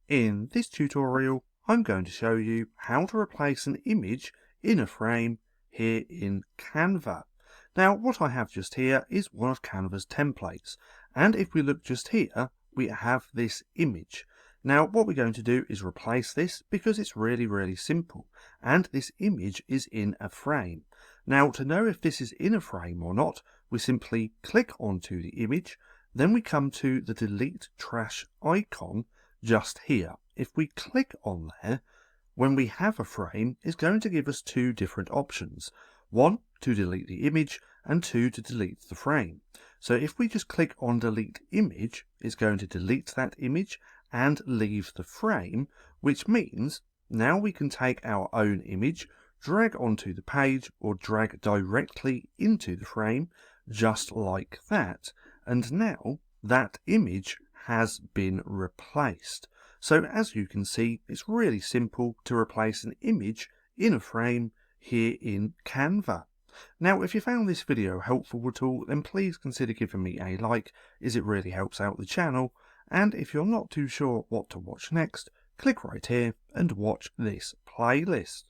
In this tutorial, I'm going to show you how to replace an image in a frame here in Canva. Now, what I have just here is one of Canva's templates, and if we look just here, we have this image. Now, what we're going to do is replace this because it's really simple, and this image is in a frame. Now, to know if this is in a frame or not, we simply click onto the image, then we come to the delete trash icon just here. If we click on there, when we have a frame, it's going to give us two different options. One, to delete the image, and two, to delete the frame. So if we just click on delete image, it's going to delete that image and leave the frame, which means now we can take our own image, drag onto the page, or drag directly into the frame, just like that. And now that image has been replaced. So as you can see, it's really simple to replace an image in a frame here in Canva. Now, if you found this video helpful at all, then please consider giving me a like, as it really helps out the channel. And if you're not too sure what to watch next, click right here and watch this playlist.